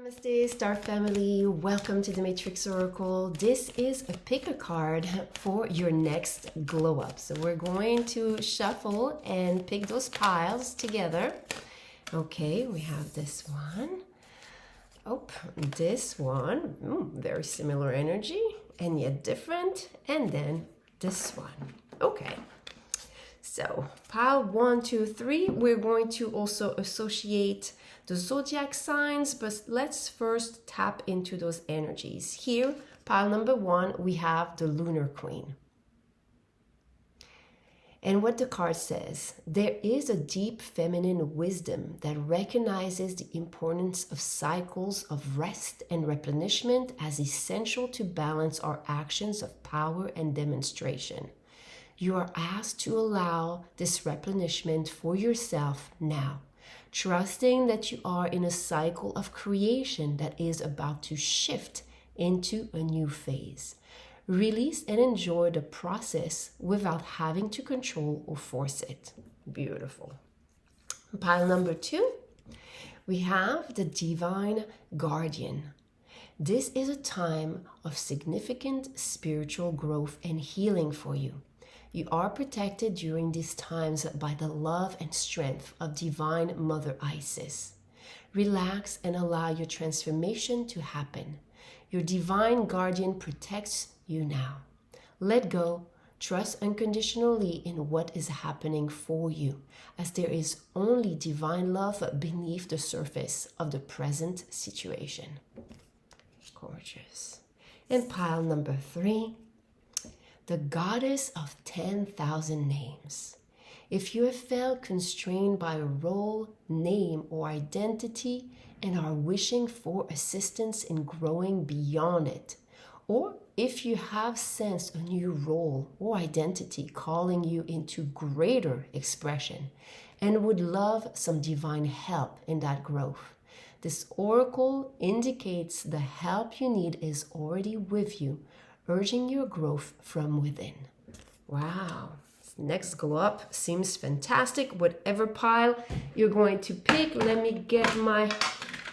Namaste, Star Family. Welcome to the Matrix Oracle. This is a pick a card for your next glow up. So we're going to shuffle and pick those piles together. Okay, we have this one. Oh, this one. Very similar energy and yet different. And then this one. Okay. So pile 1, 2, 3, we're going to also associate the zodiac signs, but let's first tap into those energies. Here, pile number 1, we have the Lunar Queen. And what the card says, there is a deep feminine wisdom that recognizes the importance of cycles of rest and replenishment as essential to balance our actions of power and demonstration. You are asked to allow this replenishment for yourself now, trusting that you are in a cycle of creation that is about to shift into a new phase. Release and enjoy the process without having to control or force it. Beautiful. Pile number 2, we have the Divine Guardian. This is a time of significant spiritual growth and healing for you. You are protected during these times by the love and strength of Divine Mother Isis. Relax and allow your transformation to happen. Your Divine Guardian protects you now. Let go, trust unconditionally in what is happening for you, as there is only divine love beneath the surface of the present situation. Gorgeous. And pile number 3. The Goddess of 10,000 Names. If you have felt constrained by a role, name, or identity and are wishing for assistance in growing beyond it, or if you have sensed a new role or identity calling you into greater expression and would love some divine help in that growth, this oracle indicates the help you need is already with you, urging your growth from within. Wow. Next glow up seems fantastic. Whatever pile you're going to pick, let me get my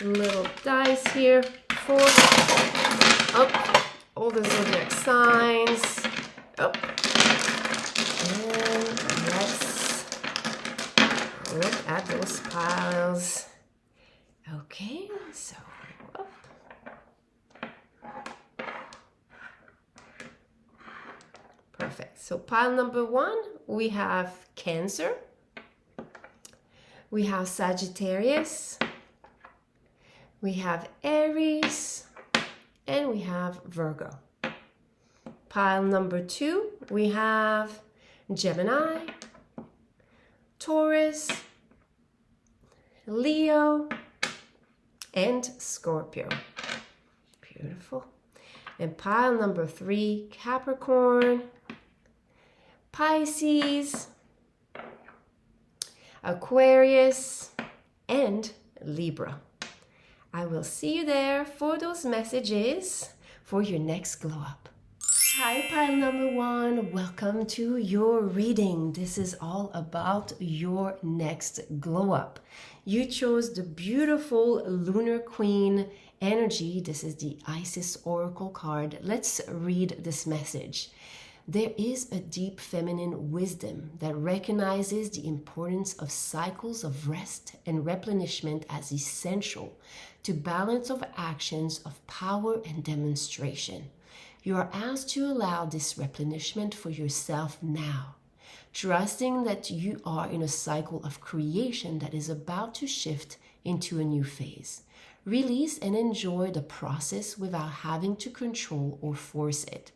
little dice here for all the zodiac signs. And let's look at those piles. Okay, so perfect. So pile number 1, we have Cancer, we have Sagittarius, we have Aries, and we have Virgo. Pile number 2, we have Gemini, Taurus, Leo, and Scorpio. Beautiful. And pile number 3, Capricorn, Pisces, Aquarius, and Libra. I will see you there for those messages for your next glow up. Hi, pile number 1. Welcome to your reading. This is all about your next glow up. You chose the beautiful Lunar Queen energy. This is the Isis Oracle card. Let's read this message. There is a deep feminine wisdom that recognizes the importance of cycles of rest and replenishment as essential to balance of actions of power and demonstration. You are asked to allow this replenishment for yourself now, trusting that you are in a cycle of creation that is about to shift into a new phase. Release and enjoy the process without having to control or force it.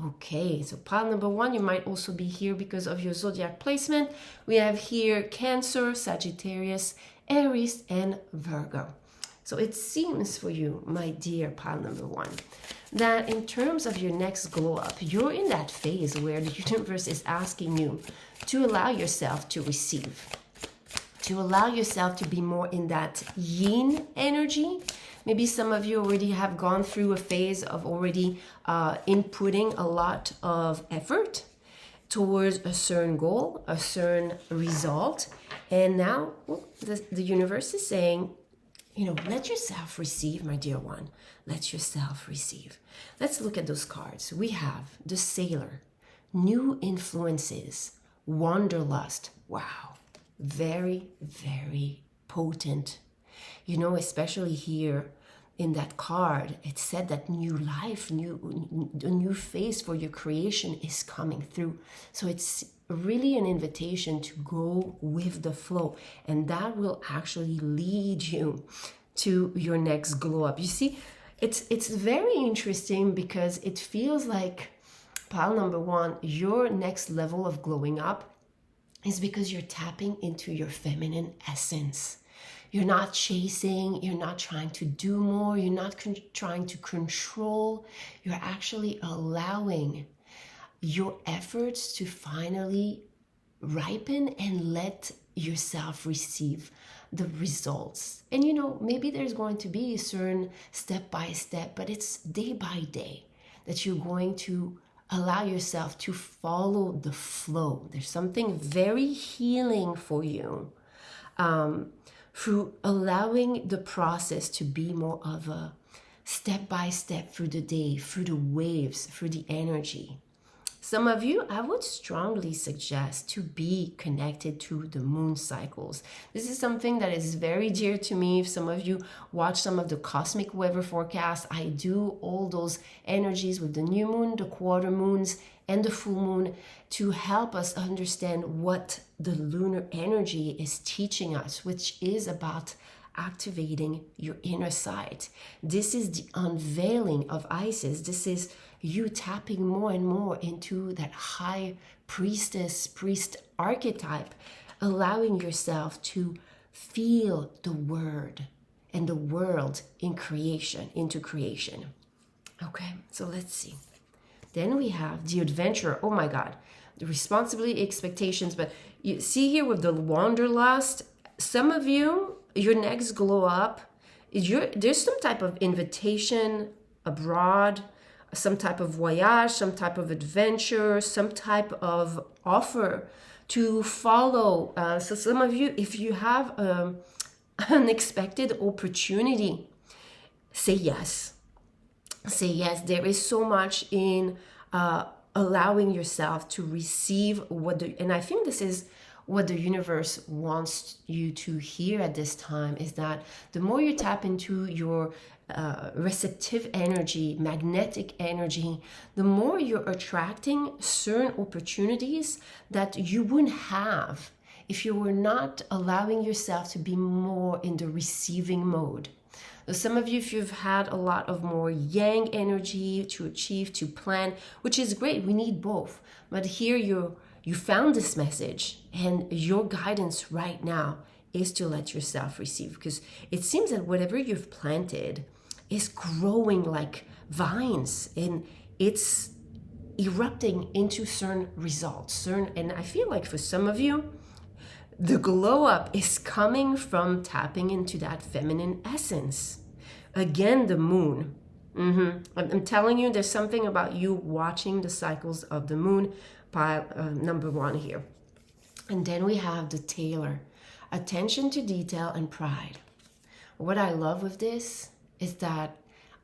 Okay, so pile number 1, you might also be here because of your zodiac placement. We have here Cancer, Sagittarius, Aries, and Virgo. So it seems for you, my dear pile number 1, that in terms of your next glow up, you're in that phase where the universe is asking you to allow yourself to receive, to allow yourself to be more in that yin energy. Maybe some of you already have gone through a phase of already inputting a lot of effort towards a certain goal, a certain result. And now the universe is saying, let yourself receive, my dear one. Let yourself receive. Let's look at those cards. We have the Sailor, new influences, wanderlust. Wow, very, very potent. Especially here in that card, it said that new life, a new phase for your creation is coming through. So it's really an invitation to go with the flow, and that will actually lead you to your next glow up. You see, it's very interesting because it feels like, pile number one, your next level of glowing up is because you're tapping into your feminine essence. You're not chasing, you're not trying to do more, you're not trying to control. You're actually allowing your efforts to finally ripen and let yourself receive the results. And maybe there's going to be a certain step by step, but it's day by day that you're going to allow yourself to follow the flow. There's something very healing for you. Through allowing the process to be more of a step by step through the day, through the waves, through the energy. Some of you, I would strongly suggest to be connected to the moon cycles. This is something that is very dear to me. If some of you watch some of the cosmic weather forecasts, I do all those energies with the new moon, the quarter moons, and the full moon to help us understand what the lunar energy is teaching us, which is about activating your inner side. This is the unveiling of Isis. This is you tapping more and more into that high priest archetype, allowing yourself to feel the word and the world into creation. Okay, so let's see. Then we have the adventurer. Oh my God, the responsibility, expectations. But you see here with the wanderlust, some of you, your next glow up, there's some type of invitation abroad, some type of voyage, some type of adventure, some type of offer to follow. So some of you, if you have an unexpected opportunity, say yes. Say yes. There is so much in allowing yourself to receive and I think this is what the universe wants you to hear at this time, is that the more you tap into your receptive energy, magnetic energy, the more you're attracting certain opportunities that you wouldn't have if you were not allowing yourself to be more in the receiving mode. So some of you, if you've had a lot of more yang energy to achieve, to plan, which is great, we need both. But here you found this message, and your guidance right now is to let yourself receive, because it seems that whatever you've planted is growing like vines, and it's erupting into certain results. And I feel like for some of you, the glow up is coming from tapping into that feminine essence. Again, the moon. I'm telling you, there's something about you watching the cycles of the moon, pile number one here. And then we have the tailor, attention to detail and pride. What I love with this is that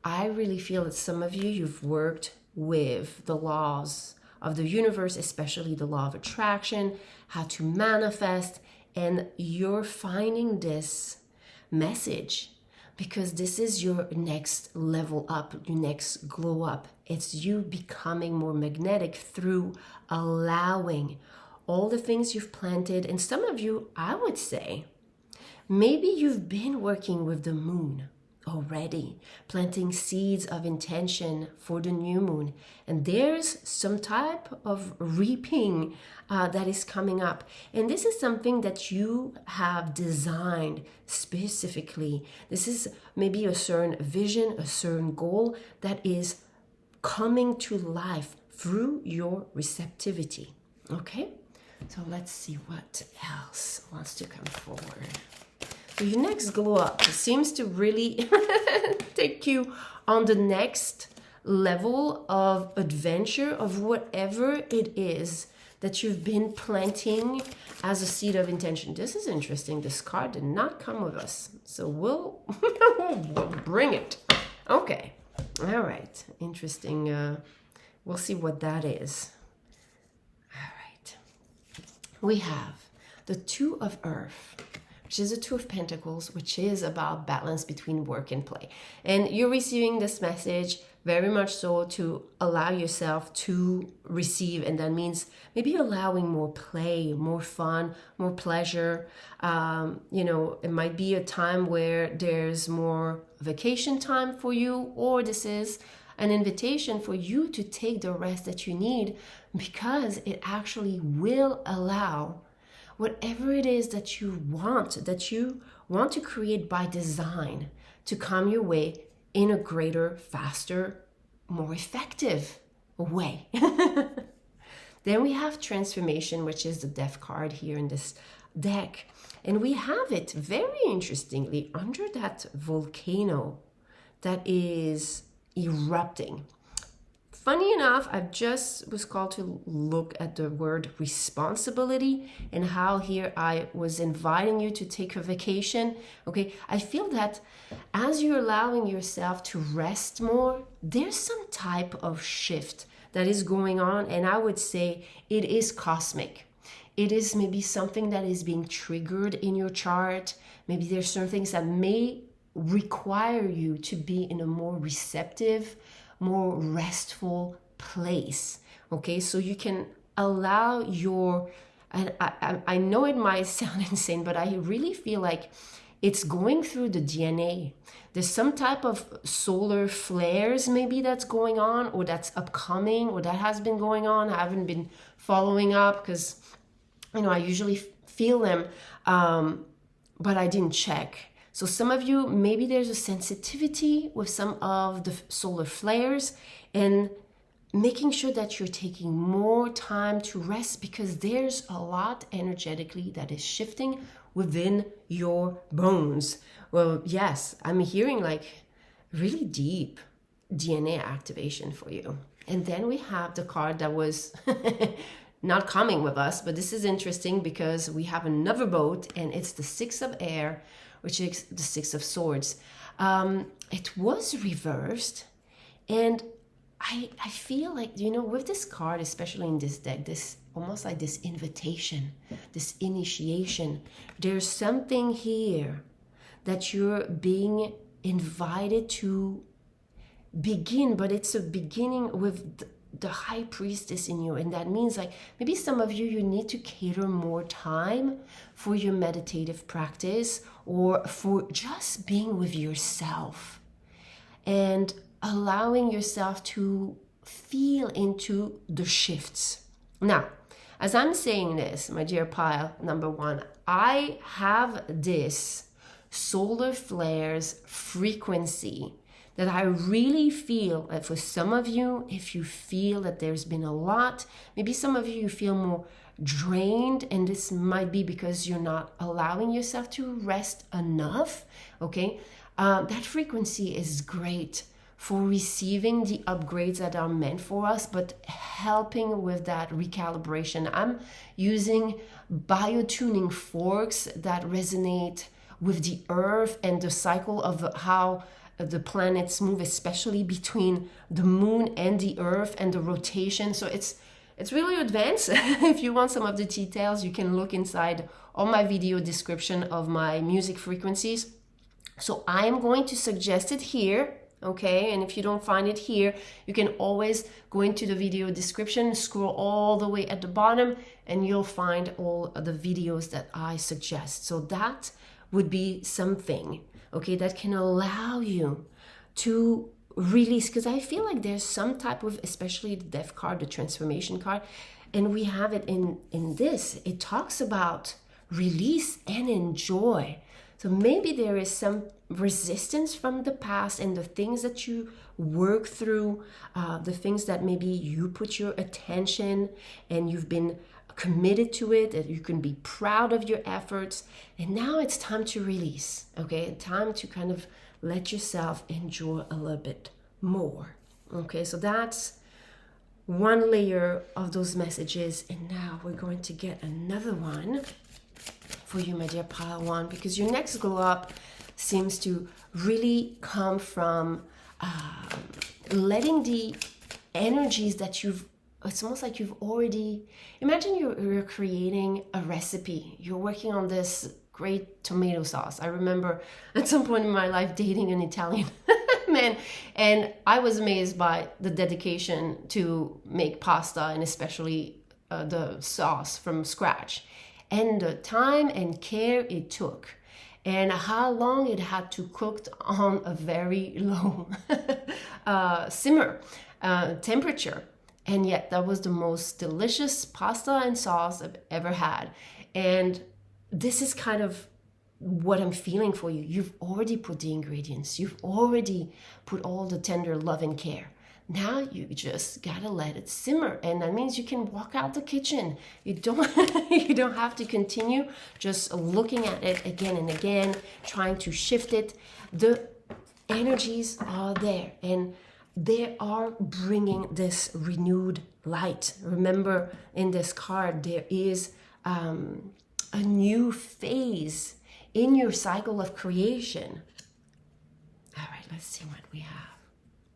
I really feel that some of you, you've worked with the laws of the universe, especially the law of attraction, how to manifest, and you're finding this message because this is your next level up, your next glow up. It's you becoming more magnetic through allowing all the things you've planted. And some of you, I would say, maybe you've been working with the moon already, planting seeds of intention for the new moon, and there's some type of reaping that is coming up, and this is something that you have designed specifically. This is maybe a certain vision, a certain goal that is coming to life through your receptivity. Okay, so let's see what else wants to come forward. So your next glow up seems to really take you on the next level of adventure of whatever it is that you've been planting as a seed of intention. This is interesting. This card did not come with us, so we'll bring it. Okay. All right. Interesting. We'll see what that is. All right. We have the Two of Earth, which is the Two of Pentacles, which is about balance between work and play. And you're receiving this message very much so to allow yourself to receive, and that means maybe allowing more play, more fun, more pleasure. It might be a time where there's more vacation time for you, or this is an invitation for you to take the rest that you need, because it actually will allow whatever it is that you want to create by design to come your way in a greater, faster, more effective way. Then we have transformation, which is the Death card here in this deck. And we have it very interestingly under that volcano that is erupting. Funny enough, I just was called to look at the word responsibility and how here I was inviting you to take a vacation. Okay, I feel that as you're allowing yourself to rest more, there's some type of shift that is going on, and I would say it is cosmic. It is maybe something that is being triggered in your chart. Maybe there's certain things that may require you to be in a more receptive, more restful place. Okay, so you can allow your, and I know it might sound insane, but I really feel like it's going through the DNA. There's some type of solar flares maybe that's going on, or that's upcoming, or that has been going on. I haven't been following up because, I usually feel them, but I didn't check. So some of you, maybe there's a sensitivity with some of the solar flares, and making sure that you're taking more time to rest, because there's a lot energetically that is shifting within your bones. Well, yes, I'm hearing like really deep DNA activation for you. And then we have the card that was not coming with us, but this is interesting because we have another boat, and it's the Six of Air, which is the Six of Swords. It was reversed, and I feel like, with this card, especially in this deck, this almost like this invitation, this initiation, there's something here that you're being invited to begin, but it's a beginning with the High Priestess in you. And that means like maybe some of you need to cater more time for your meditative practice, or for just being with yourself and allowing yourself to feel into the shifts. Now, as I'm saying this, my dear pile number one, I have this solar flares frequency that I really feel that for some of you, if you feel that there's been a lot, maybe some of you feel more drained, and this might be because you're not allowing yourself to rest enough, okay? That frequency is great for receiving the upgrades that are meant for us, but helping with that recalibration. I'm using biotuning forks that resonate with the earth and the cycle of how the planets move, especially between the moon and the earth and the rotation. So it's really advanced. If you want some of the details, you can look inside on my video description of my music frequencies. So I am going to suggest it here, okay? And if you don't find it here, you can always go into the video description, scroll all the way at the bottom, and you'll find all of the videos that I suggest. So that would be something, okay, that can allow you to release, because I feel like there's some type of, especially the Death card, the transformation card, and we have it in this. It talks about release and enjoy. So maybe there is some resistance from the past and the things that you work through, the things that maybe you put your attention and you've been committed to it, that you can be proud of your efforts, and now it's time to release, okay? Time to kind of let yourself enjoy a little bit more, okay? So that's one layer of those messages, and now we're going to get another one for you, my dear pile one, because your next glow up seems to really come from letting the energies that it's almost like you've already, imagine you're creating a recipe. You're working on this great tomato sauce. I remember at some point in my life dating an Italian man, and I was amazed by the dedication to make pasta, and especially the sauce from scratch, and the time and care it took, and how long it had to cook on a very low simmer temperature. And yet that was the most delicious pasta and sauce I've ever had. And this is kind of what I'm feeling for you. You've already put the ingredients. You've already put all the tender love and care. Now you just gotta let it simmer. And that means you can walk out the kitchen. You don't, you don't have to continue just looking at it again and again, trying to shift it. The energies are there, and they are bringing this renewed light. Remember, in this card, there is a new phase in your cycle of creation. All right, let's see what we have.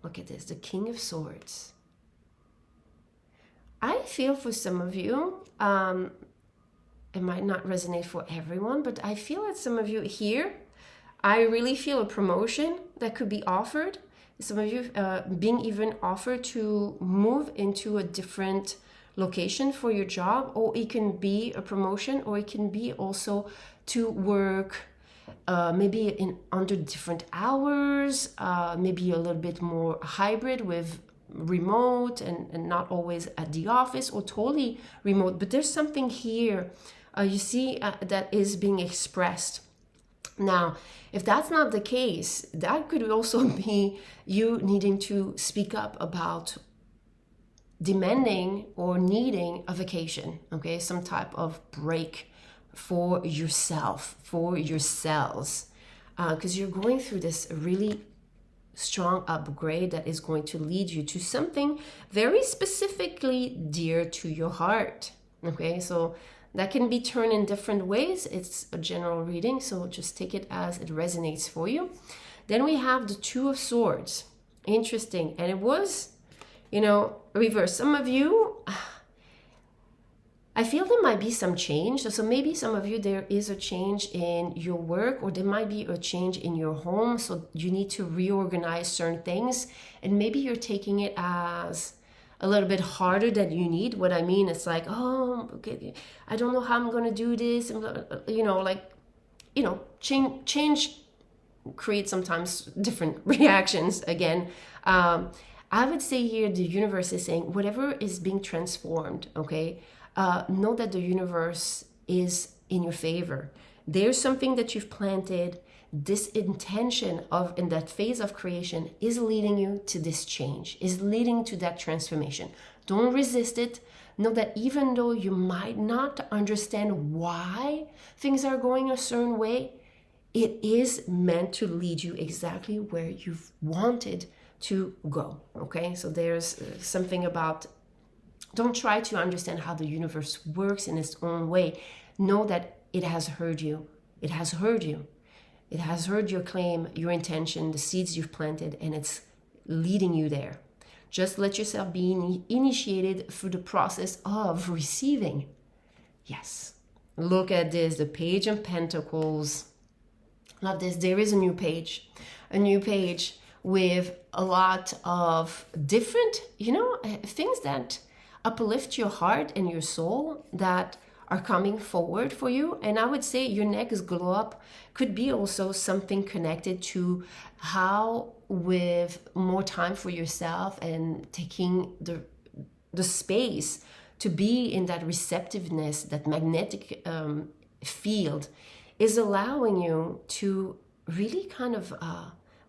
Look at this, the King of Swords. I feel for some of you, it might not resonate for everyone, but I feel that some of you here, I really feel a promotion that could be offered. Some of you being even offered to move into a different location for your job, or it can be a promotion, or it can be also to work maybe under different hours, maybe a little bit more hybrid with remote and not always at the office, or totally remote. But there's something here you see that is being expressed. Now, if that's not the case, that could also be you needing to speak up about demanding or needing a vacation, okay? Some type of break for yourself, for yourselves, because you're going through this really strong upgrade that is going to lead you to something very specifically dear to your heart, okay? So that can be turned in different ways. It's a general reading, so just take it as it resonates for you. Then we have the Two of Swords. Interesting. And it was, reverse. Some of you, I feel there might be some change. So maybe some of you, there is a change in your work, or there might be a change in your home. So you need to reorganize certain things. And maybe you're taking it as a little bit harder than you need. What I mean, it's like, oh, okay, I don't know how I'm going to do this. Change creates sometimes different reactions again. I would say here, the universe is saying, whatever is being transformed, okay, know that the universe is in your favor. There's something that you've planted. This intention in that phase of creation is leading you to this change, is leading to that transformation. Don't resist it. Know that even though you might not understand why things are going a certain way, it is meant to lead you exactly where you've wanted to go, okay? So there's something about, don't try to understand how the universe works in its own way. Know that it has heard you. It has heard you. It has heard your claim, your intention, the seeds you've planted, and it's leading you there. Just let yourself be initiated through the process of receiving. Yes. Look at this, the Page of Pentacles. Love this. There is a new page with a lot of different, things that uplift your heart and your soul, that are coming forward for you. And I would say your next glow up could be also something connected to how, with more time for yourself and taking the space to be in that receptiveness, that magnetic field, is allowing you to really kind of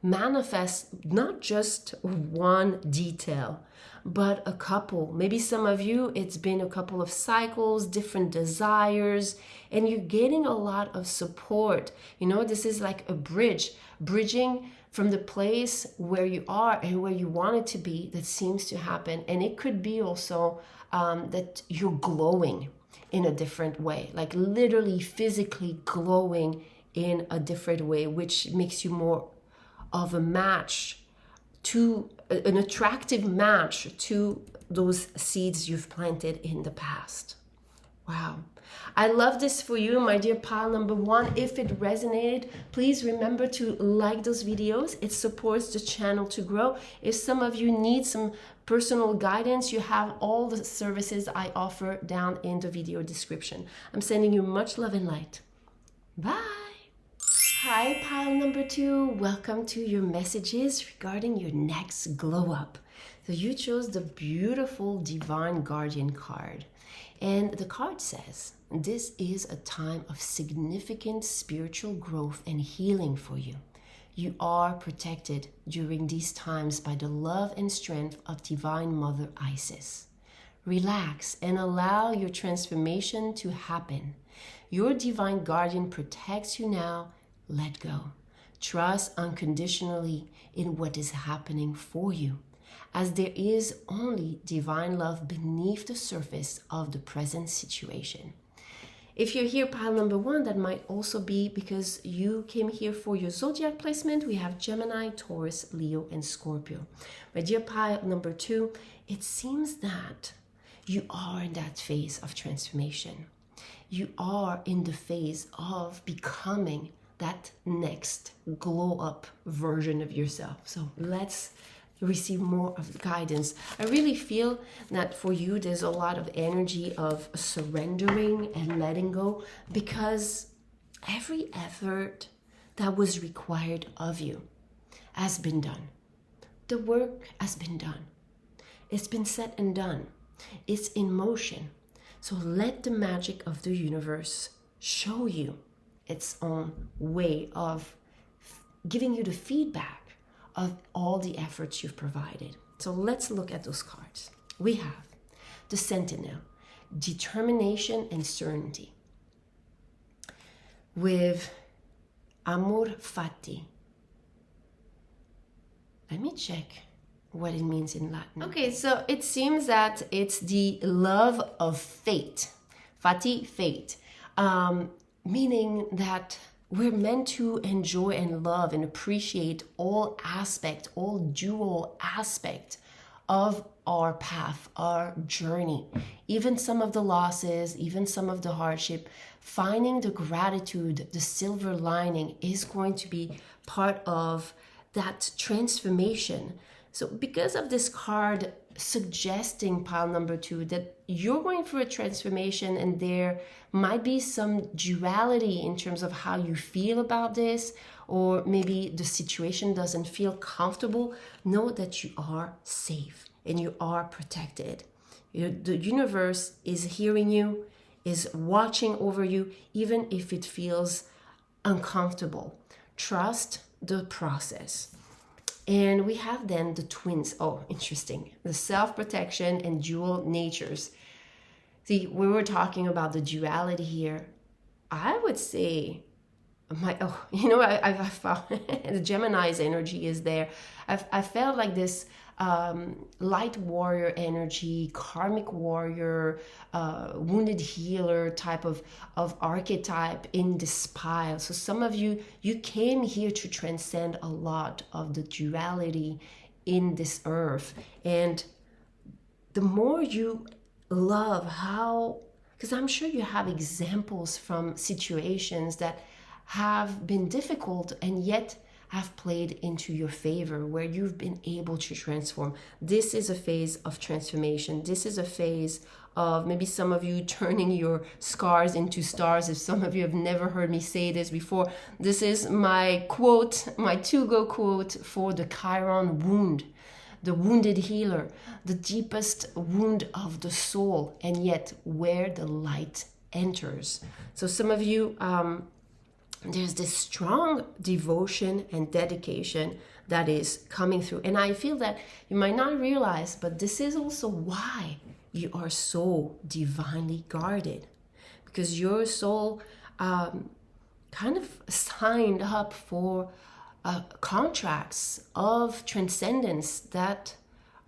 manifest not just one detail, but a couple. Maybe some of you, it's been a couple of cycles, different desires, and you're getting a lot of support. You know, this is like a bridge, bridging from the place where you are and where you want it to be. That seems to happen. And it could be also that you're glowing in a different way, like literally physically glowing in a different way, which makes you more of a match to an attractive match to those seeds you've planted in the past. Wow. I love this for you, my dear pile number one. If it resonated, please remember to like those videos. It supports the channel to grow. If some of you need some personal guidance, you have all the services I offer down in the video description. I'm sending you much love and light. Bye. Hi, pile number two. Welcome to your messages regarding your next glow up. So you chose the beautiful Divine Guardian card. And the card says, this is a time of significant spiritual growth and healing for you. You are protected during these times by the love and strength of Divine Mother Isis. Relax and allow your transformation to happen. Your Divine Guardian protects you now. Let go. Trust unconditionally in what is happening for you, as there is only divine love beneath the surface of the present situation. If you're here, pile number one, that might also be because you came here for your zodiac placement. We have Gemini, Taurus, Leo, and Scorpio. My dear pile number two, it seems that you are in that phase of transformation. You are in the phase of becoming that next glow up version of yourself. So let's receive more of guidance. I really feel that for you, there's a lot of energy of surrendering and letting go, because every effort that was required of you has been done. The work has been done. It's been said and done. It's in motion. So let the magic of the universe show you its own way of giving you the feedback of all the efforts you've provided. So let's look at those cards. We have the Sentinel, determination and certainty. With Amor Fati. Let me check what it means in Latin. Okay, so it seems that it's the love of fate. Fati, fate. Meaning that we're meant to enjoy and love and appreciate all aspect, all dual aspect of our path, our journey, even some of the losses, even some of the hardship. Finding the gratitude, the silver lining is going to be part of that transformation. So because of this card suggesting, pile number two, that you're going through a transformation and there might be some duality in terms of how you feel about this, or maybe the situation doesn't feel comfortable, know that you are safe and you are protected. The universe is hearing you, is watching over you, even if it feels uncomfortable. Trust the process. And we have then the twins. Oh, interesting. The self-protection and dual natures. See, we were talking about the duality here. I would say, I found the Gemini's energy is there. I felt like this light warrior energy, karmic warrior, wounded healer type of archetype in this pile. So some of you came here to transcend a lot of the duality in this earth. And the more you love how, because I'm sure you have examples from situations that have been difficult and yet have played into your favor, where you've been able to transform. This is a phase of transformation. This is a phase of maybe some of you turning your scars into stars. If some of you have never heard me say this before, this is my quote, my to-go quote for the Chiron wound, the wounded healer, the deepest wound of the soul, and yet where the light enters. So some of you, there's this strong devotion and dedication that is coming through. And I feel that you might not realize, but this is also why you are so divinely guarded, because your soul kind of signed up for contracts of transcendence that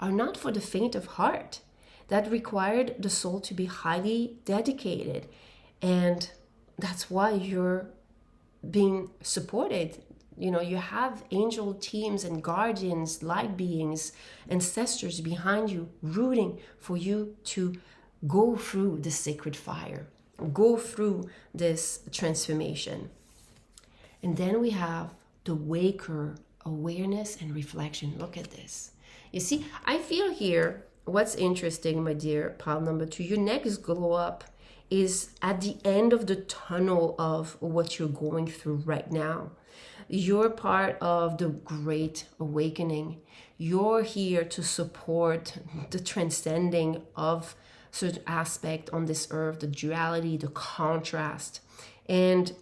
are not for the faint of heart, that required the soul to be highly dedicated. And that's why you're being supported. You know, you have angel teams and guardians, light beings, ancestors behind you, rooting for you to go through the sacred fire, go through this transformation. And then we have the waker awareness and reflection. Look at this. You see, I feel here, what's interesting, my dear pile number 2, your next glow up is at the end of the tunnel of what you're going through right now. You're part of the great awakening. You're here to support the transcending of certain aspect on this earth, the duality, the contrast. And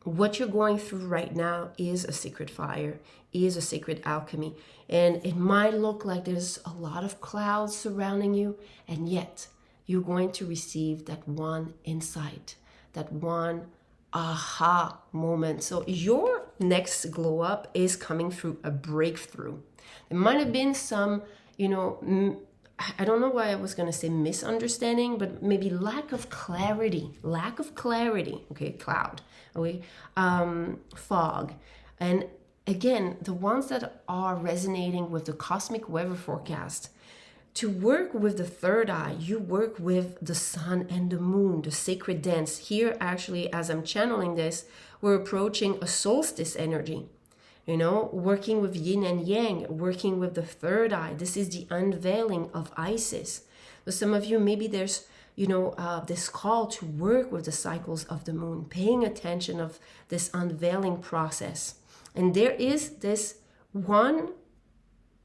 what you're going through right now is a sacred fire, is a sacred alchemy. And it might look like there's a lot of clouds surrounding you, and yet you're going to receive that one insight, that one aha moment. So your next glow up is coming through a breakthrough. There might have been some, I don't know why I was going to say misunderstanding, but maybe lack of clarity, okay, cloud, okay, fog. And again, the ones that are resonating with the cosmic weather forecast, to work with the third eye, you work with the sun and the moon, the sacred dance. Here, actually, as I'm channeling this, we're approaching a solstice energy. Working with yin and yang, working with the third eye. This is the unveiling of Isis. For some of you, maybe there's, this call to work with the cycles of the moon, paying attention of this unveiling process. And there is this one,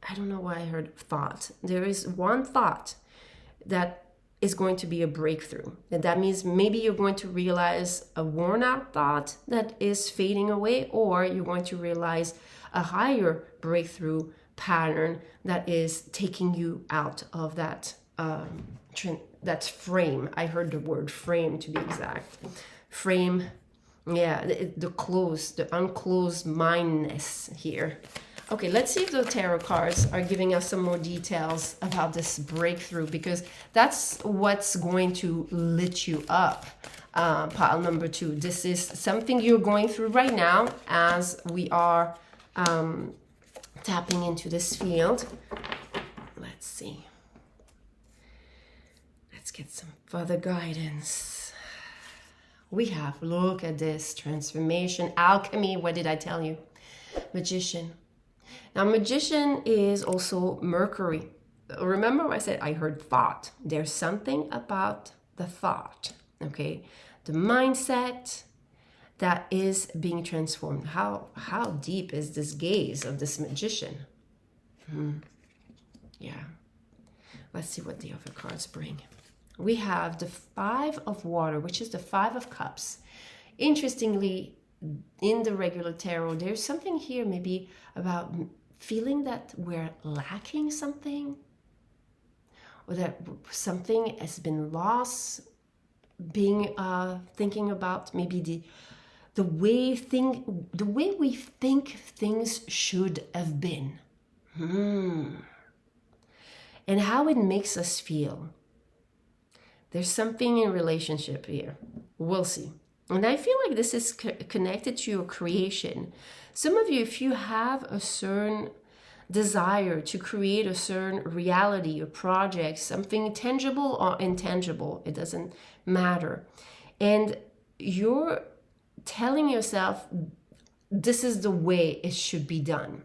I don't know why I heard thought. There is one thought that is going to be a breakthrough. And that means maybe you're going to realize a worn out thought that is fading away, or you're going to realize a higher breakthrough pattern that is taking you out of that that frame. I heard the word frame, to be exact. Frame, yeah, the unclosed mindness here. Okay, let's see if the tarot cards are giving us some more details about this breakthrough, because that's what's going to lit you up. Pile number 2. This is something you're going through right now as we are tapping into this field. Let's see. Let's get some further guidance. We have, look at this, transformation, alchemy. What did I tell you? Magician. Now, magician is also Mercury. Remember I said I heard thought. There's something about the thought, okay? The mindset that is being transformed. How deep is this gaze of this magician? Yeah. Let's see what the other cards bring. We have the 5 of water, which is the 5 of cups. Interestingly, in the regular tarot, there's something here maybe about feeling that we're lacking something, or that something has been lost, being thinking about maybe the way we think things should have been, and how it makes us feel. There's something in relationship here. We'll see. And I feel like this is connected to your creation. Some of you, if you have a certain desire to create a certain reality, a project, something tangible or intangible, it doesn't matter. And you're telling yourself, this is the way it should be done.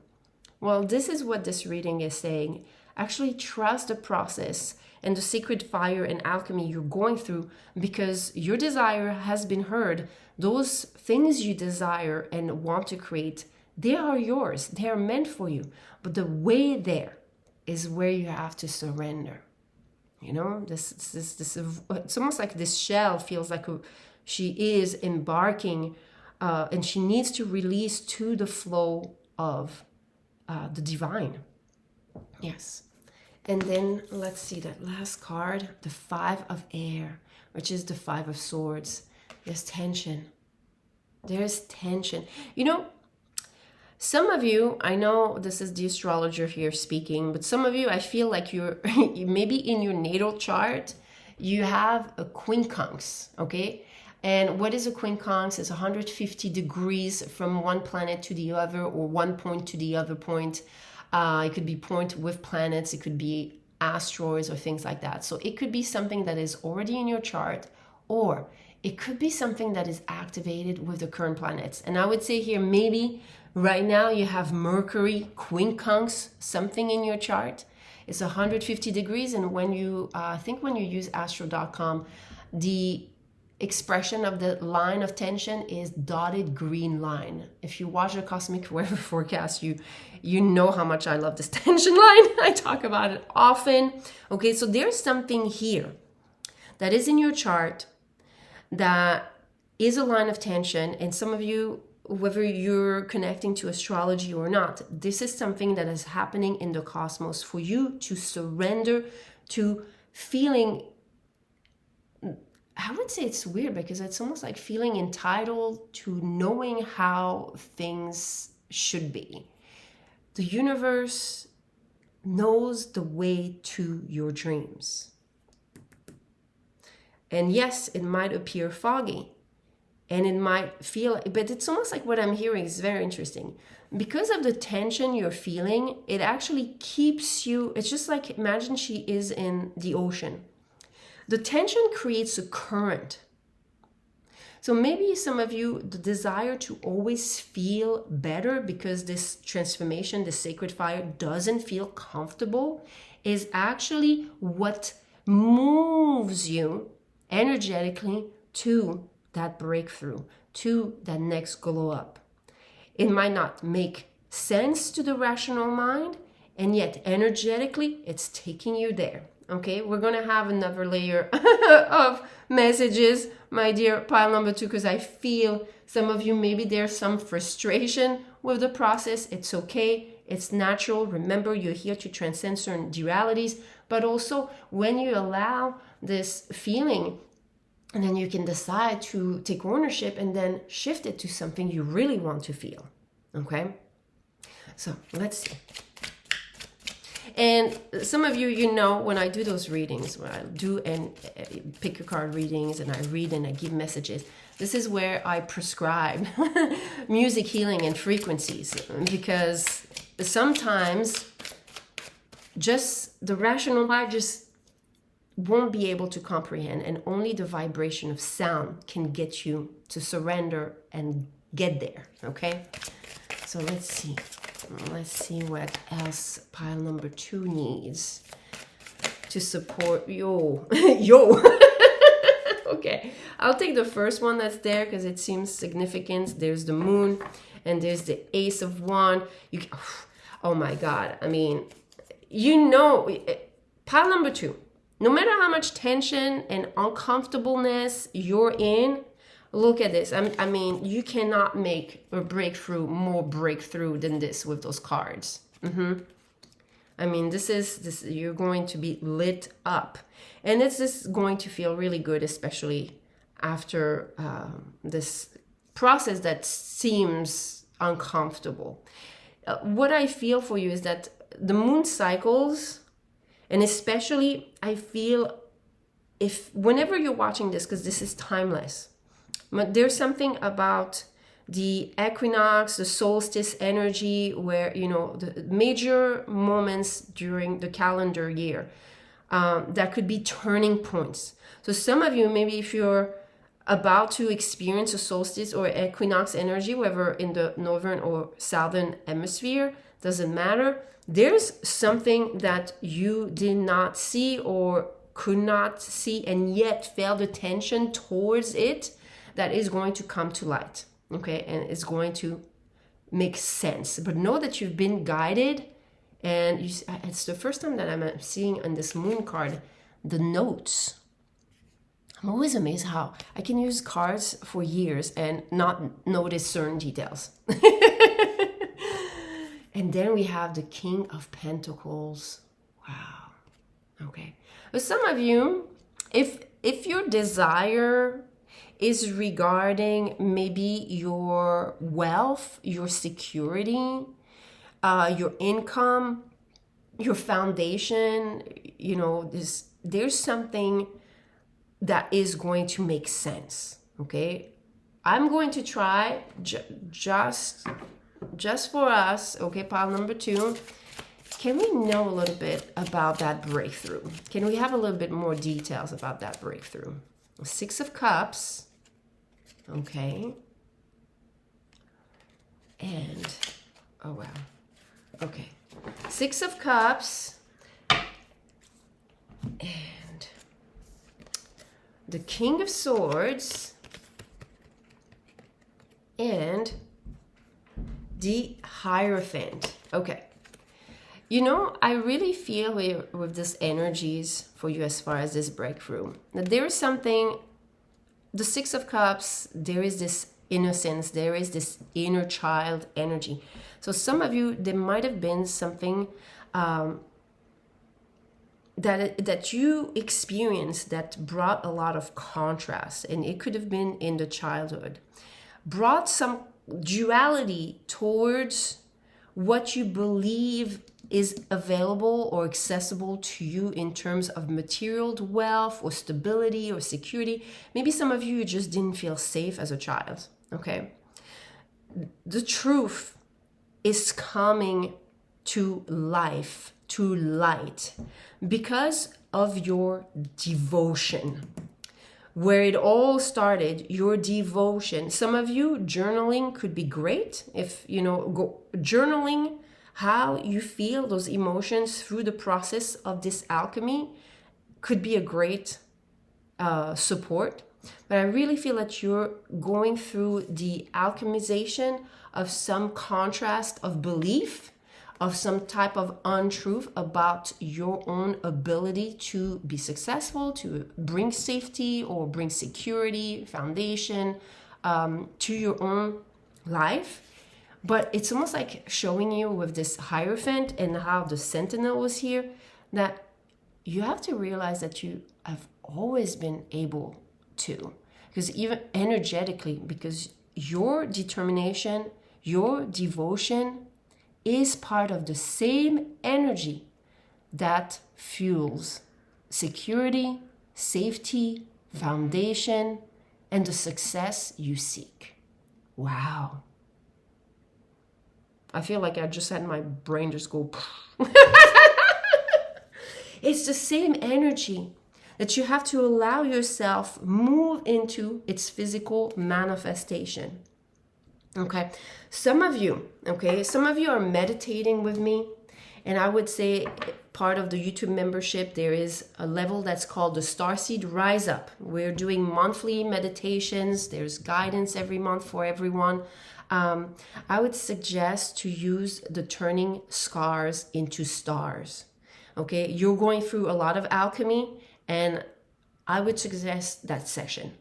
Well, this is what this reading is saying. Actually, trust the process and the sacred fire and alchemy you're going through, because your desire has been heard. Those things you desire and want to create, they are yours. They are meant for you. But the way there is where you have to surrender. This it's almost like this shell feels like she is embarking and she needs to release to the flow of the divine. Yes. And then let's see that last card, the 5 of air, which is the 5 of swords. There's tension. There's tension. You know, some of you, I know this is the astrologer here speaking, but some of you, I feel like you're maybe in your natal chart, you have a quincunx, okay? And what is a quincunx? It's 150 degrees from one planet to the other, or one point to the other point. It could be point with planets, it could be asteroids or things like that. So it could be something that is already in your chart, or it could be something that is activated with the current planets. And I would say here, maybe right now you have Mercury, quincunx, something in your chart. It's 150 degrees. And when you, I think when you use astro.com, the expression of the line of tension is dotted green line. If you watch the cosmic weather forecast, you know how much I love this tension line. I talk about it often. Okay, so there's something here that is in your chart that is a line of tension. And some of you, whether you're connecting to astrology or not, this is something that is happening in the cosmos for you to surrender to feeling. I would say it's weird because it's almost like feeling entitled to knowing how things should be. The universe knows the way to your dreams. And yes, it might appear foggy and it might feel, but it's almost like what I'm hearing is very interesting. Because of the tension you're feeling, it actually keeps you, it's just like, imagine she is in the ocean. The tension creates a current. So maybe some of you, the desire to always feel better because this transformation, the sacred fire doesn't feel comfortable, is actually what moves you energetically to that breakthrough, to that next glow up. It might not make sense to the rational mind, and yet energetically, it's taking you there. Okay, we're going to have another layer of messages, my dear pile number 2, because I feel some of you, maybe there's some frustration with the process. It's okay. It's natural. Remember, you're here to transcend certain dualities, but also when you allow this feeling, and then you can decide to take ownership and then shift it to something you really want to feel. Okay, so let's see. And some of you, you know, when I do those readings, when I do and pick a card readings and I read and I give messages, this is where I prescribe music healing and frequencies, because sometimes just the rational mind just won't be able to comprehend, and only the vibration of sound can get you to surrender and get there. Okay, so let's see. Let's see what else pile number 2 needs to support yo. Okay, I'll take the first one that's there because it seems significant. There's the moon and there's the ace of wand. Oh my God. I mean, you know, pile number 2, no matter how much tension and uncomfortableness you're in, look at this. I mean, you cannot make a breakthrough more breakthrough than this with those cards. I mean, this you're going to be lit up, and this is going to feel really good, especially after this process that seems uncomfortable. What I feel for you is that the moon cycles, and especially I feel if whenever you're watching this, because this is timeless. But there's something about the equinox, the solstice energy, where, you know, the major moments during the calendar year that could be turning points. So some of you, maybe if you're about to experience a solstice or equinox energy, whether in the northern or southern hemisphere, doesn't matter. There's something that you did not see or could not see and yet felt the tension towards it, that is going to come to light, okay? And it's going to make sense. But know that you've been guided, and it's the first time that I'm seeing on this moon card the notes I'm always amazed how I can use cards for years and not notice certain details. And then we have the King of Pentacles. Wow. Okay. But some of you, if your desire is regarding maybe your wealth, your security, your income, your foundation, you know, there's something that is going to make sense. Okay. I'm going to try just for us, okay, pile number 2, can we know a little bit about that breakthrough? Can we have a little bit more details about that breakthrough? 6 of Cups, okay, and, oh wow, okay, 6 of Cups, and the King of Swords, and the Hierophant. Okay. You know, I really feel with this energies for you as far as this breakthrough, that there is something, the 6 of Cups, there is this innocence, there is this inner child energy. So some of you, there might have been something that you experienced that brought a lot of contrast, and it could have been in the childhood, brought some duality towards what you believe is available or accessible to you in terms of material wealth or stability or security. Maybe some of you just didn't feel safe as a child, okay? The truth is coming to life, to light, because of your devotion. Where it all started, your devotion. Some of you, journaling could be great. If, you know, journaling how you feel those emotions through the process of this alchemy could be a great support. But I really feel that you're going through the alchemization of some contrast of belief, of some type of untruth about your own ability to be successful, to bring safety or bring security, foundation to your own life. But it's almost like showing you with this Hierophant and how the Sentinel was here, that you have to realize that you have always been able to. Because even energetically, because your determination, your devotion is part of the same energy that fuels security, safety, foundation, and the success you seek. Wow. I feel like I just had my brain just go. It's the same energy that you have to allow yourself move into its physical manifestation. Okay, some of you are meditating with me, and I would say part of the YouTube membership, there is a level that's called the Starseed Rise Up. We're doing monthly meditations. There's guidance every month for everyone. I would suggest to use the turning scars into stars. Okay, you're going through a lot of alchemy, and I would suggest that session.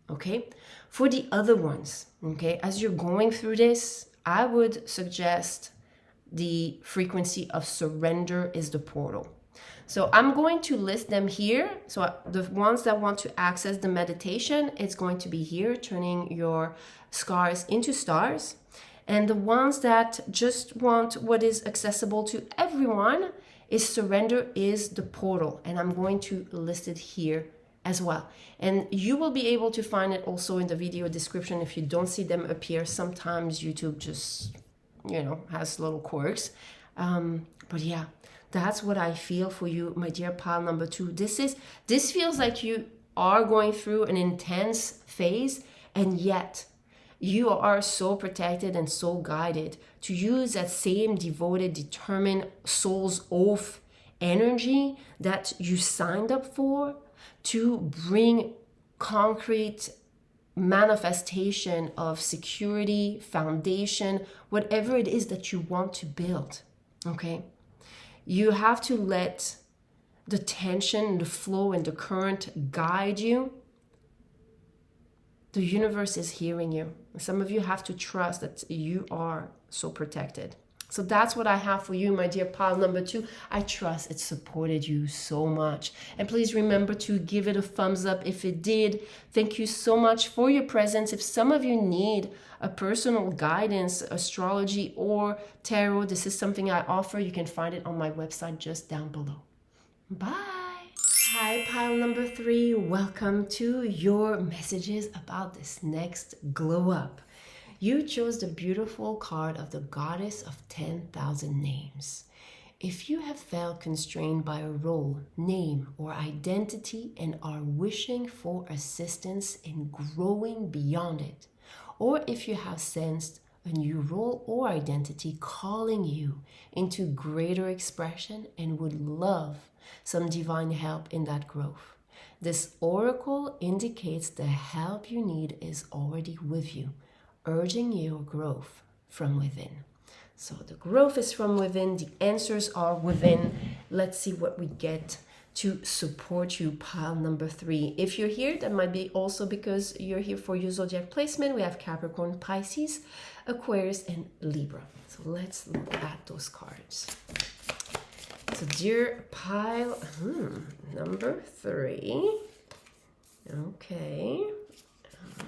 Okay, for the other ones, okay, as you're going through this, I would suggest the frequency of surrender is the portal. So I'm going to list them here. So the ones that want to access the meditation, it's going to be here, turning your scars into stars. And the ones that just want what is accessible to everyone is surrender is the portal. And I'm going to list it here as well. And you will be able to find it also in the video description if you don't see them appear. Sometimes YouTube just, has little quirks. But yeah, that's what I feel for you, my dear pile number 2. This feels like you are going through an intense phase, and yet you are so protected and so guided to use that same devoted, determined soul's oath energy that you signed up for to bring concrete manifestation of security, foundation, whatever it is that you want to build. Okay? You have to let the tension, the flow, and the current guide you the universe is hearing you. Some of you have to trust that you are so protected. So that's what I have for you, my dear pile number 2. I trust it supported you so much. And please remember to give it a thumbs up if it did. Thank you so much for your presence. If some of you need a personal guidance, astrology, or tarot, this is something I offer. You can find it on my website just down below. Bye. Hi, pile number 3. Welcome to your messages about this next glow up. You chose the beautiful card of the Goddess of 10,000 Names. If you have felt constrained by a role, name, or identity and are wishing for assistance in growing beyond it, or if you have sensed a new role or identity calling you into greater expression and would love some divine help in that growth, this oracle indicates the help you need is already with you, urging your growth from within. So the growth is from within, the answers are within. Let's see what we get to support you, pile number 3. If you're here, that might be also because you're here for your zodiac placement. We have Capricorn, Pisces, Aquarius, and Libra. So let's look at those cards. So dear pile number 3. Okay.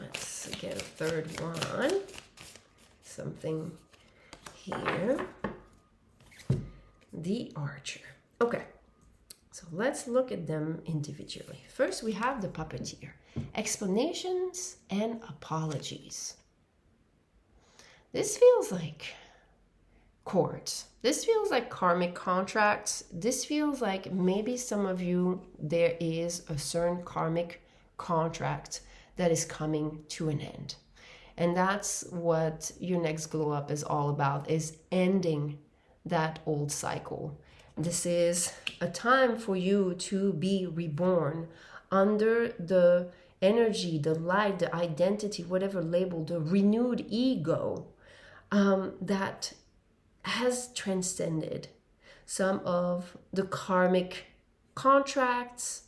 Let's get a third one. Something here. The Archer. Okay. So let's look at them individually. First, we have the Puppeteer. Explanations and apologies. This feels like courts. This feels like karmic contracts. This feels like maybe some of you, there is a certain karmic contract that is coming to an end. And that's what your next glow up is all about, is ending that old cycle. This is a time for you to be reborn under the energy, the light, the identity, whatever label, the renewed ego that has transcended some of the karmic contracts,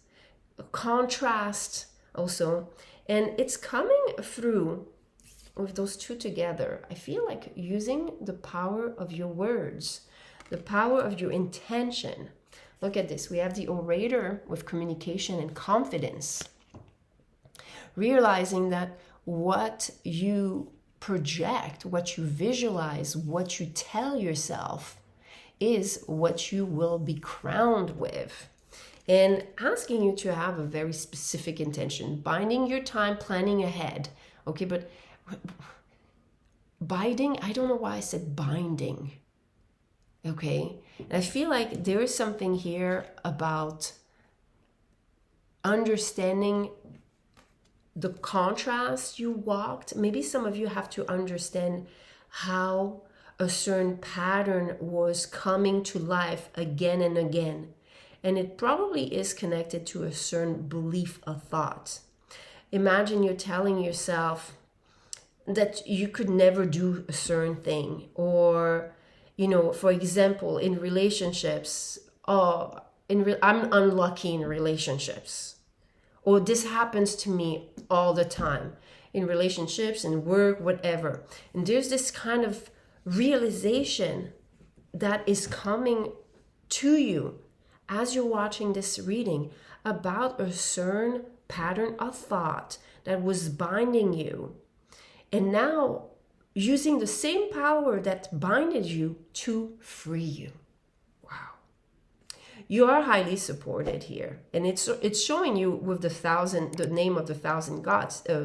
contrast also. And it's coming through with those two together. I feel like using the power of your words, the power of your intention. Look at this. We have the orator with communication and confidence. Realizing that what you project, what you visualize, what you tell yourself is what you will be crowned with. And asking you to have a very specific intention, binding your time, planning ahead. Okay, but binding, I don't know why I said binding. Okay, and I feel like there is something here about understanding the contrast you walked. Maybe some of you have to understand how a certain pattern was coming to life again and again. And it probably is connected to a certain belief or thought. Imagine you're telling yourself that you could never do a certain thing. Or, you know, for example, in relationships, I'm unlucky in relationships. Or this happens to me all the time. In relationships, in work, whatever. And there's this kind of realization that is coming to you as you're watching this reading about a certain pattern of thought that was binding you. And now using the same power that binded you to free you. Wow. You are highly supported here. And it's showing you with the name of the 1,000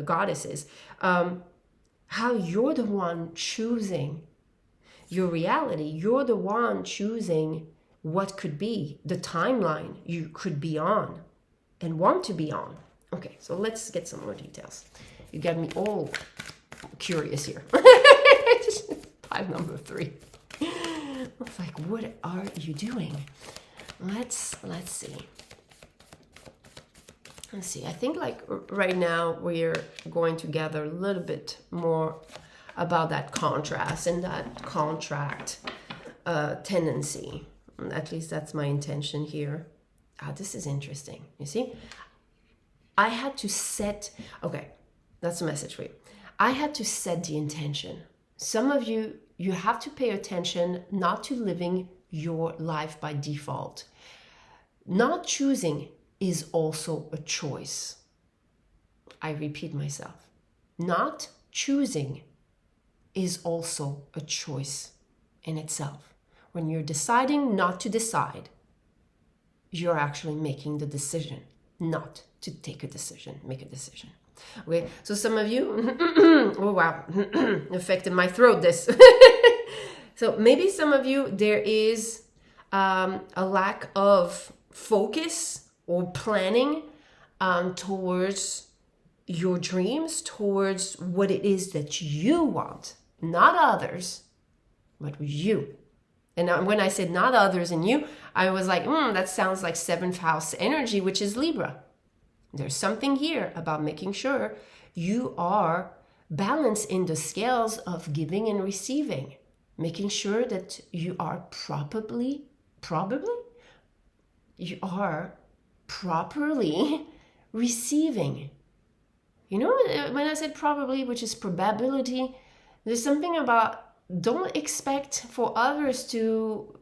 goddesses, how you're the one choosing your reality. You're the one choosing what could be the timeline you could be on and want to be on. Okay, so let's get some more details. You got me all curious here. Pile number 3. I was like, what are you doing? Let's see. Let's see. I think like right now we're going to gather a little bit more about that contrast and that contract tendency. At least that's my intention here. This is interesting. You see, I had to set, okay, That's a message for you. I had to set the intention. Some of you, you have to pay attention not to living your life by default. Not choosing is also a choice. I repeat myself. Not choosing is also a choice in itself. When you're deciding not to decide, you're actually making the decision not to take a decision, make a decision. Okay, so some of you, oh wow, affected my throat this. So maybe some of you, there is a lack of focus or planning towards your dreams, towards what it is that you want, not others, but you. And when I said not others and you, I was like, that sounds like 7th house energy, which is Libra. There's something here about making sure you are balanced in the scales of giving and receiving, making sure that you are properly receiving. You know, when I said probably, which is probability, there's something about don't expect for others to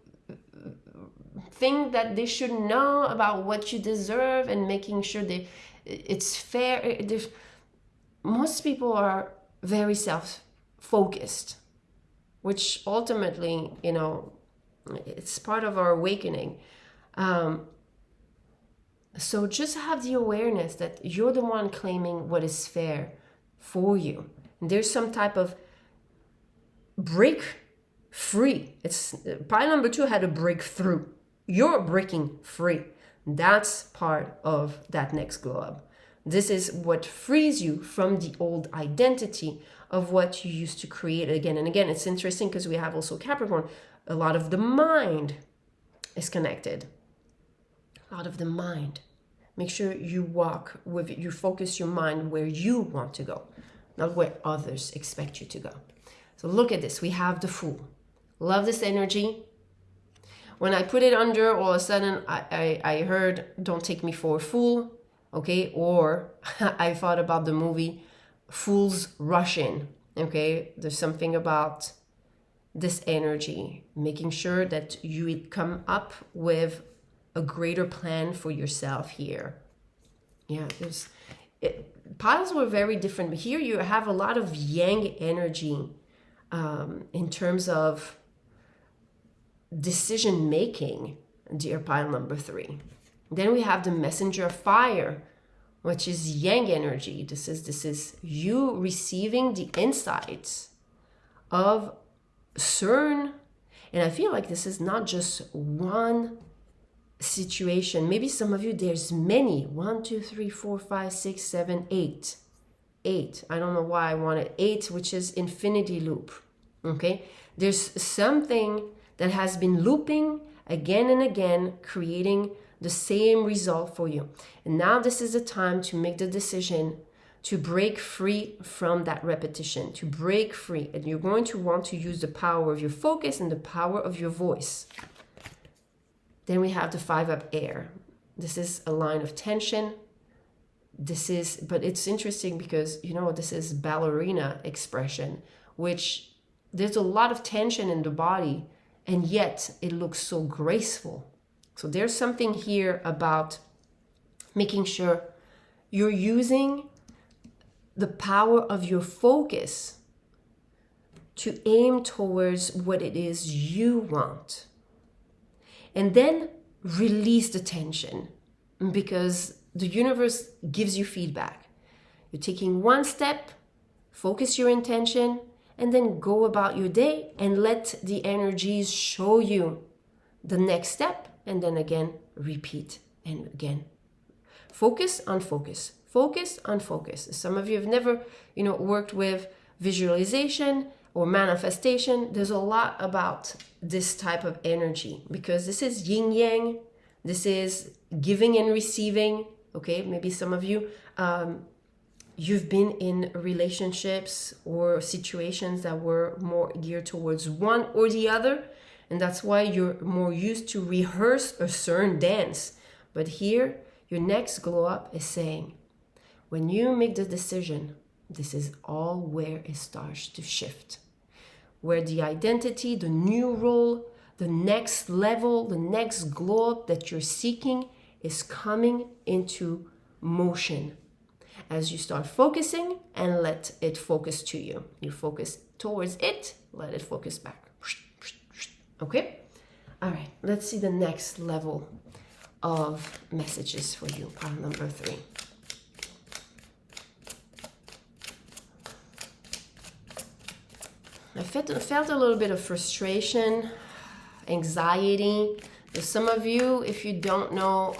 think that they should know about what you deserve and making sure it's fair. Most people are very self-focused, which ultimately, you know, it's part of our awakening. So just have the awareness that you're the one claiming what is fair for you. And there's some type of break free. It's pile number 2 had a breakthrough. You're breaking free. That's part of that next glow up. This is what frees you from the old identity of what you used to create again and again. It's interesting because we have also Capricorn. A lot of the mind is connected. A lot of the mind. Make sure you walk with, you focus your mind where you want to go, not where others expect you to go. So look at this. We have the Fool. Love this energy. When I put it under, all of a sudden I heard, don't take me for a fool. Okay. Or I thought about the movie Fools Rush In. Okay. There's something about this energy, making sure that you come up with a greater plan for yourself here. Yeah, piles were very different, but here you have a lot of yang energy in terms of decision making, dear pile number 3. Then we have the Messenger of Fire, which is yang energy. This is you receiving the insights of CERN, and I feel like this is not just one situation. Maybe some of you, there's many. 1, 2, 3, 4, 5, 6, 7, 8. 8. I don't know why I wanted 8, which is infinity loop. Okay. There's something that has been looping again and again, creating the same result for you. And now this is the time to make the decision to break free from that repetition, to break free. And you're going to want to use the power of your focus and the power of your voice. Then we have the 5 of air. This is a line of tension. But it's interesting because, you know, this is ballerina expression, which there's a lot of tension in the body, and yet it looks so graceful. So there's something here about making sure you're using the power of your focus to aim towards what it is you want. And then release the tension, because the universe gives you feedback. You're taking one step, focus your intention, and then go about your day and let the energies show you the next step. And then again, repeat and again. Focus on focus. Focus on focus. Some of you have never, worked with visualization or manifestation. There's a lot about this type of energy because this is yin yang. This is giving and receiving. Okay, maybe some of you, you've been in relationships or situations that were more geared towards one or the other. And that's why you're more used to rehearse a certain dance. But here, your next glow up is saying, when you make the decision This is all where it starts to shift. Where the identity, the new role, the next level, the next glow up that you're seeking is coming into motion. As you start focusing and let it focus to you. You focus towards it, let it focus back. Okay? All right, let's see the next level of messages for you, pile number 3. I felt a little bit of frustration, anxiety. Some of you, if you don't know,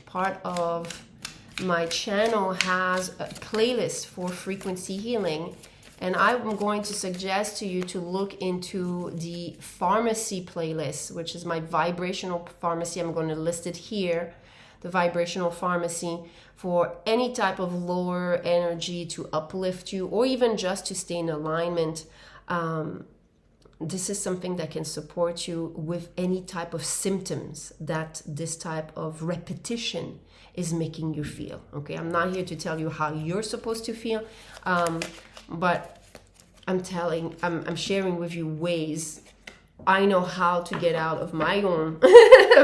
part of my channel has a playlist for frequency healing, and I'm going to suggest to you to look into the pharmacy playlist, which is my vibrational pharmacy. I'm going to list it here, the vibrational pharmacy, for any type of lower energy to uplift you, or even just to stay in alignment. This is something that can support you with any type of symptoms that this type of repetition is making you feel. Okay, I'm not here to tell you how you're supposed to feel, but I'm sharing with you ways I know how to get out of my own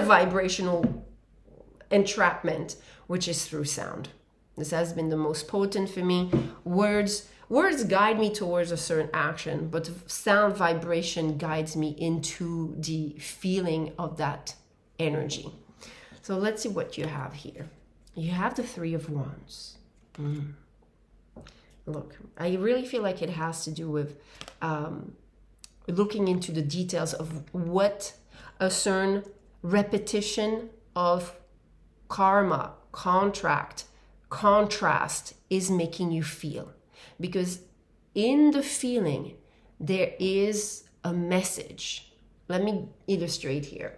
vibrational entrapment, which is through sound. This has been the most potent for me. Words guide me towards a certain action, but sound vibration guides me into the feeling of that energy. So let's see what you have here. You have the 3 of Wands. Look, I really feel like it has to do with looking into the details of what a certain repetition of karma, contrast is making you feel. Because in the feeling, there is a message. Let me illustrate here.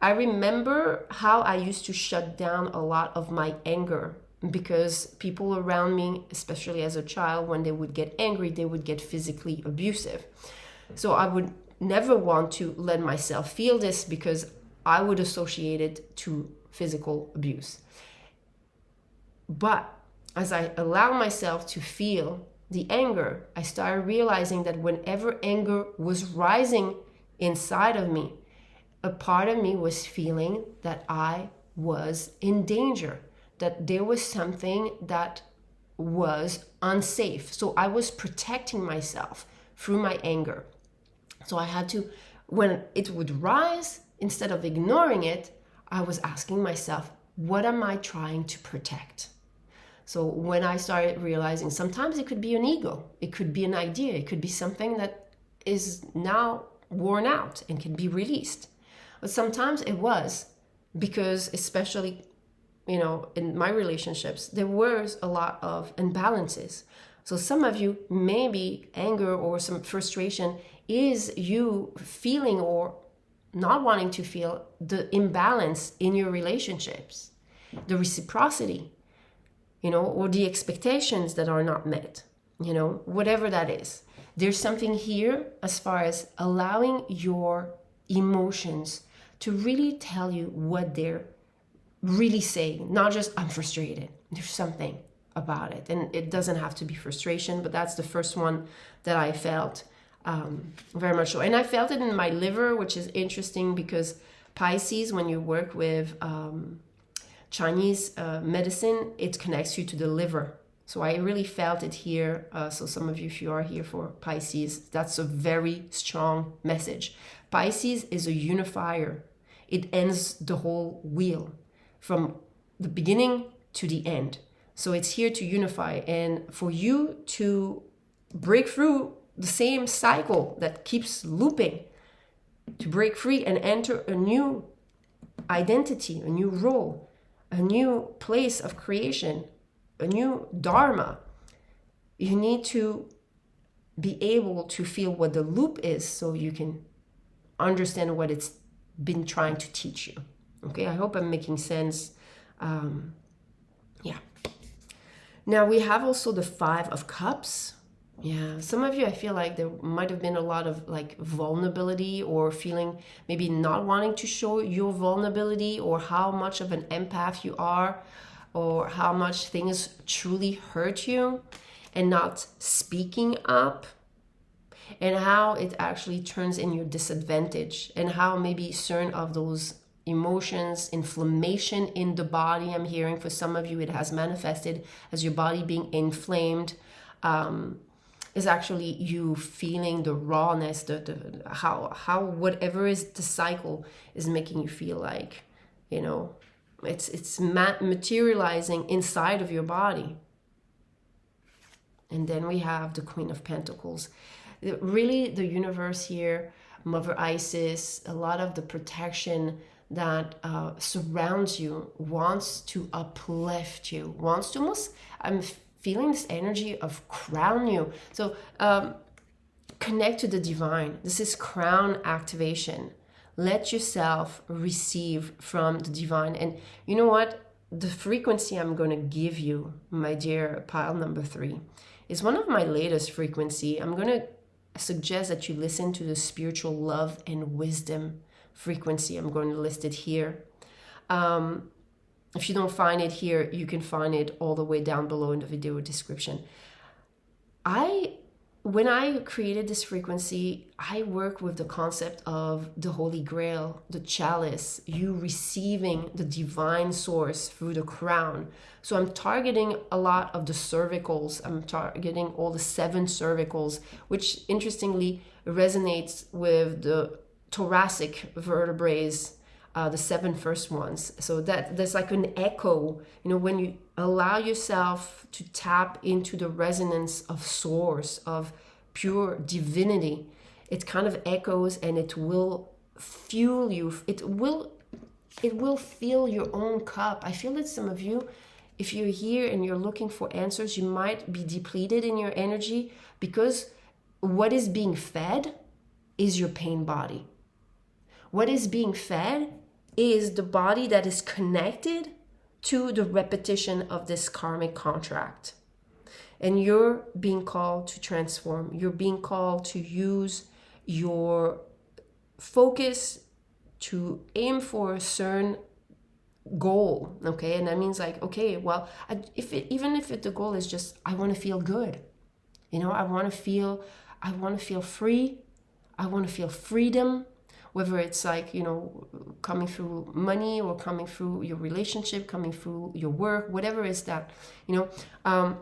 I remember how I used to shut down a lot of my anger because people around me, especially as a child, when they would get angry, they would get physically abusive. So I would never want to let myself feel this because I would associate it to physical abuse. But as I allow myself to feel the anger, I started realizing that whenever anger was rising inside of me, a part of me was feeling that I was in danger, that there was something that was unsafe. So I was protecting myself through my anger. So I had to, when it would rise, instead of ignoring it, I was asking myself, what am I trying to protect? So when I started realizing sometimes it could be an ego, it could be an idea, it could be something that is now worn out and can be released. But sometimes it was because, especially, in my relationships, there was a lot of imbalances. So some of you, maybe anger or some frustration is you feeling or not wanting to feel the imbalance in your relationships, the reciprocity, or the expectations that are not met, whatever that is. There's something here as far as allowing your emotions to really tell you what they're really saying, not just I'm frustrated. There's something about it. And it doesn't have to be frustration, but that's the first one that I felt very much so. And I felt it in my liver, which is interesting because Pisces, when you work with Chinese medicine, it connects you to the liver. So I really felt it here. So some of you, if you are here for Pisces, that's a very strong message. Pisces is a unifier. It ends the whole wheel from the beginning to the end. So it's here to unify and for you to break through the same cycle that keeps looping, to break free and enter a new identity, a new role, a new place of creation, a new dharma. You need to be able to feel what the loop is so you can understand what it's been trying to teach you. Okay, I hope I'm making sense. Yeah. Now we have also the 5 of Cups. Yeah, some of you, I feel like there might have been a lot of vulnerability or feeling maybe not wanting to show your vulnerability or how much of an empath you are or how much things truly hurt you. and not speaking up, and how it actually turns in your disadvantage, and how maybe certain of those emotions, inflammation in the body, I'm hearing for some of you it has manifested as your body being inflamed, is actually you feeling the rawness, the how whatever is the cycle is making you feel like, you know, it's materializing inside of your body. And then we have the Queen of Pentacles. Really, the universe here, Mother Isis, a lot of the protection that surrounds you wants to uplift you, wants to almost, I'm feeling this energy of crown you. So connect to the divine. This is crown activation. Let yourself receive from the divine. And you know what? The frequency I'm going to give you, my dear pile number 3, is one of my latest frequency. I'm going to suggest that you listen to the spiritual love and wisdom frequency. I'm going to list it here. If you don't find it here, you can find it all the way down below in the video description. When I created this frequency, I work with the concept of the Holy Grail, the chalice, you receiving the divine source through the crown. So I'm targeting a lot of the cervicals. I'm targeting all the 7 cervicals, which interestingly resonates with the thoracic vertebrae, the 7 first ones. So that there's like an echo, you know, when you allow yourself to tap into the resonance of source, of pure divinity, it kind of echoes and it will fuel you. It will fill your own cup. I feel that some of you, if you're here and you're looking for answers, you might be depleted in your energy, because what is being fed is your pain body. What is being fed is the body that is connected to the repetition of this karmic contract. And you're being called to transform. You're being called to use your focus to aim for a certain goal, okay? And that means like, okay, well, even if the goal is just, I want to feel good. You know, I want to feel free. I want to feel freedom. Whether it's like, you know, coming through money or coming through your relationship, coming through your work, whatever is that, you know,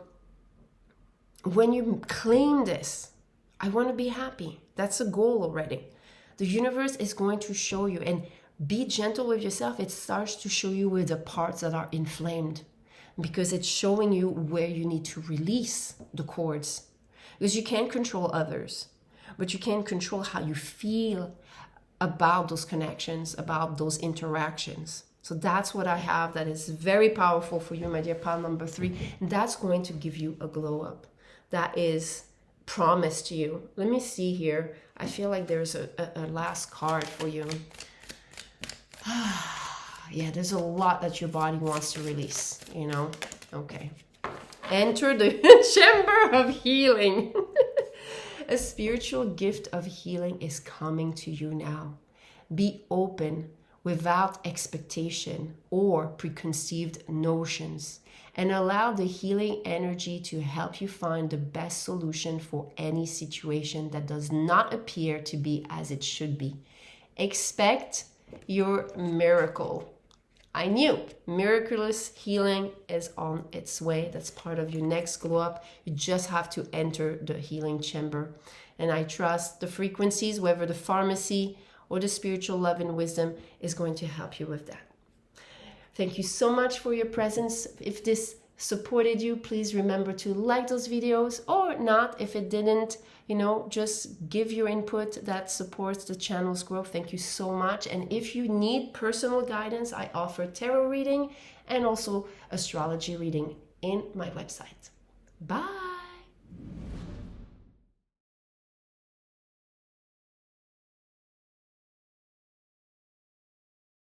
when you claim this, I want to be happy. That's a goal already. The universe is going to show you, and be gentle with yourself. It starts to show you with the parts that are inflamed, because it's showing you where you need to release the cords, because you can't control others, but you can control how you feel about those connections, about those interactions. So that's what I have that is very powerful for you, my dear pile number 3. And that's going to give you a glow up. That is promised to you. Let me see here. I feel like there's a last card for you. Yeah, there's a lot that your body wants to release, you know? Okay. Enter the chamber of healing. A spiritual gift of healing is coming to you now. Be open without expectation or preconceived notions, and allow the healing energy to help you find the best solution for any situation that does not appear to be as it should be. Expect your miracle. I knew miraculous healing is on its way. That's part of your next glow up. You just have to enter the healing chamber. And I trust the frequencies, whether the pharmacy or the spiritual love and wisdom, is going to help you with that. Thank you so much for your presence. If this supported you, please remember to like those videos, or not. If it didn't, you know, just give your input that supports the channel's growth. Thank you so much. And if you need personal guidance, I offer tarot reading and also astrology reading in my website. Bye.